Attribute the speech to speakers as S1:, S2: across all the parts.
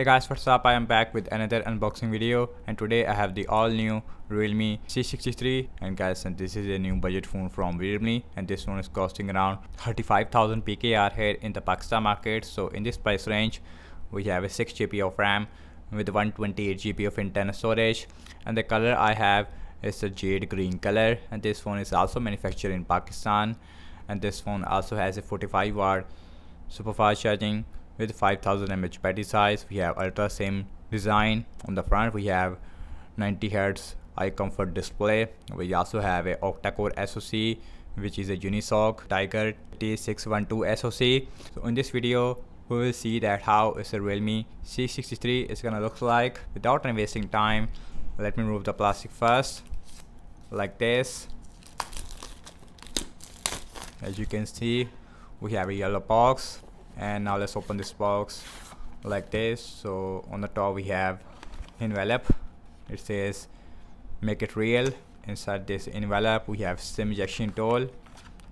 S1: Hey guys, what's up? I am back with another unboxing video, and today I have the all new Realme C63. And guys, and this is a new budget phone from Realme, and this one is costing around 35,000 PKR here in the Pakistan market. So in this price range we have a 6 GB of RAM with 128 GB of internal storage, and the color I have is a jade green color. And this phone is also manufactured in Pakistan, and this phone also has a 45 watt super fast charging with 5000 mAh battery size. We have ultra SIM design. On the front we have 90 Hz eye comfort display. We also have a octa-core SoC, which is a Unisoc Tiger T612 SoC. So in this video we will see that how is a Realme C63 is gonna look like. Without any wasting time, let me remove the plastic first, like this. As you can see, we have a yellow box, and now let's open this box like this. So on the top we have envelope. It says make it real. Inside this envelope we have SIM ejection tool,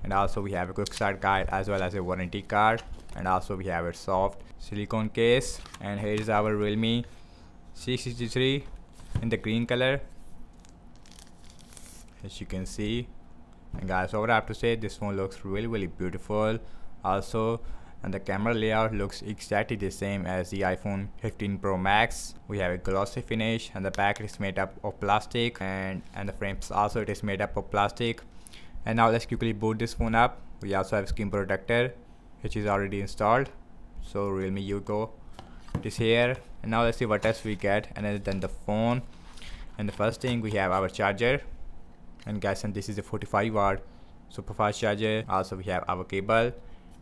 S1: and also we have a quick start guide as well as a warranty card, and also we have a soft silicone case. And here is our Realme C63 in the green color, as you can see. And guys, what I have to say, this phone looks really beautiful also, and the camera layout looks exactly the same as the iPhone 15 Pro Max. We have a glossy finish, and the back is made up of plastic, and the frames also it is made up of plastic. And now let's quickly boot this phone up. We also have screen protector which is already installed, so Realme UGO it is here. And now let's see what else we get other than the phone. And the first thing, we have our charger, and guys, and this is a 45 watt super fast charger. Also we have our cable,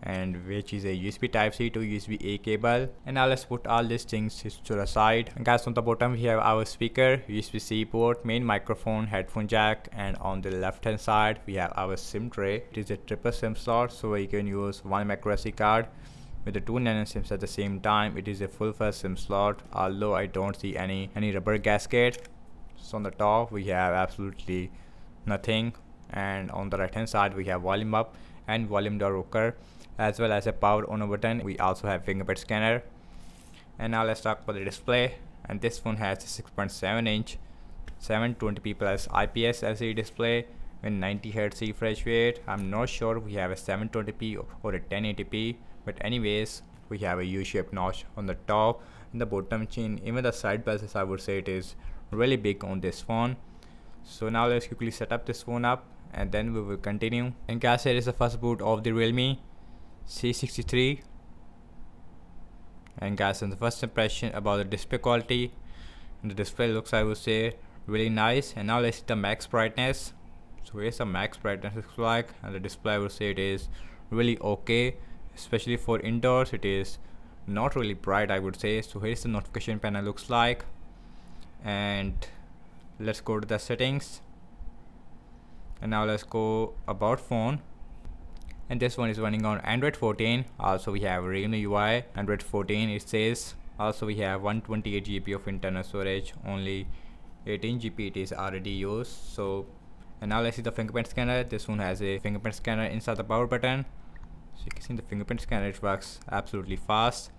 S1: and which is a USB type C to USB A cable. And now let's put all these things to the side. And guys, on the bottom we have our speaker, USB C port, main microphone, headphone jack, and on the left hand side we have our SIM tray. It is a triple SIM slot, so you can use one micro SD card with the 2 nano SIMs at the same time. It is a full first SIM slot, although I don't see any rubber gasket. So on the top we have absolutely nothing, and on the right hand side we have volume up and volume down rocker, as well as a power on button. We also have fingerprint scanner. And now let's talk about the display. And this phone has a 6.7 inch 720p plus IPS LCD display with 90 Hz refresh rate. I'm not sure we have a 720p or a 1080p, but anyways we have a U-shaped notch on the top and the bottom chin. Even the side buttons, I would say it is really big on this phone. So now let's quickly set up this phone up, and then we will continue. And guys, here is the first boot of the Realme C63. And guys, and the first impression about the display quality, and the display looks, I would say, really nice. And now let's see the max brightness. So here's the max brightness looks like, and the display, I would say, it is really okay, especially for indoors. It is not really bright, I would say. So here's the notification panel looks like, and let's go to the settings. And now let's go about phone, and this one is running on Android 14. Also we have Realme UI Android 14 it says. Also we have 128 GB of internal storage, only 18 GB it is already used. So, and now let's see the fingerprint scanner. This one has a fingerprint scanner inside the power button, so you can see the fingerprint scanner, it works absolutely fast.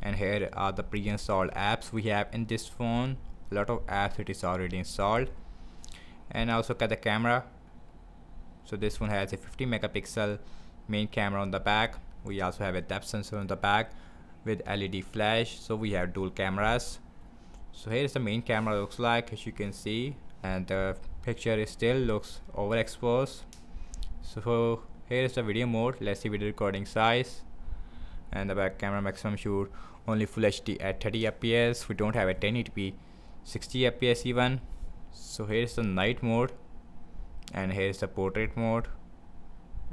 S1: And here are the pre-installed apps we have in this phone. A lot of apps it is already installed. And also got the camera. So this one has a 50 megapixel main camera on the back. We also have a depth sensor on the back with LED flash, so we have dual cameras. So here is the main camera looks like, as you can see, and the picture is still looks overexposed. So here is the video mode. Let's see video recording size, and the back camera maximum shoot only full HD at 30 fps. We don't have a 1080p 60 fps even. So here is the night mode, and here is the portrait mode,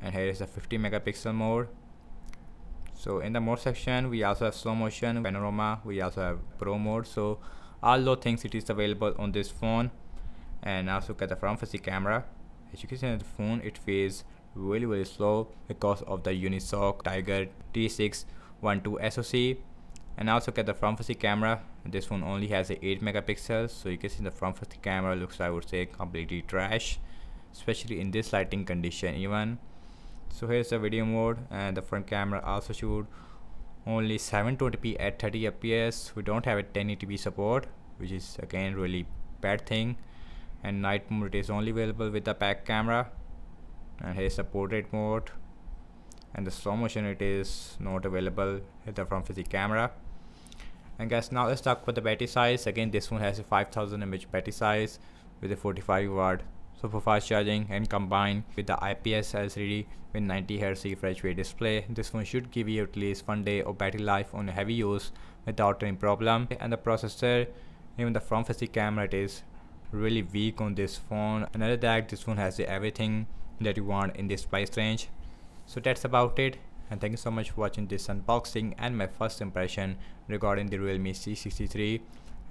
S1: and here is the 50 megapixel mode. So in the mode section we also have slow motion, panorama, we also have pro mode. So all those things it is available on this phone. And also get the front facing camera. As you can see on the phone, it feels really slow because of the Unisoc Tiger T612 SoC. And also get the front facing camera. This one only has a 8 megapixels, so you can see the front facing camera looks, I would say, completely trash, especially in this lighting condition even. So here's the video mode, and the front camera also shoot only 720p at 30 fps. We don't have a 1080p support, which is again really bad thing. And night mode is only available with the back camera, and here's the portrait mode, and the slow motion it is not available with the front facing camera. And guys, now let's talk about the battery size. Again, this one has a 5000 mAh battery size with a 45 watt super fast charging, and combined with the IPS LCD with 90Hz refresh rate display, this one should give you at least 1 day of battery life on heavy use without any problem. And the processor, even the front facing camera, it is really weak on this phone. Another that this one has everything that you want in this price range. So that's about it, and thank you so much for watching this unboxing and my first impression regarding the Realme C63.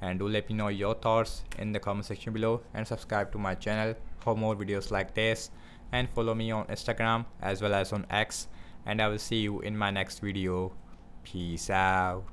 S1: And do let me know your thoughts in the comment section below, and subscribe to my channel for more videos like this, and follow me on Instagram as well as on X, and I will see you in my next video. Peace out.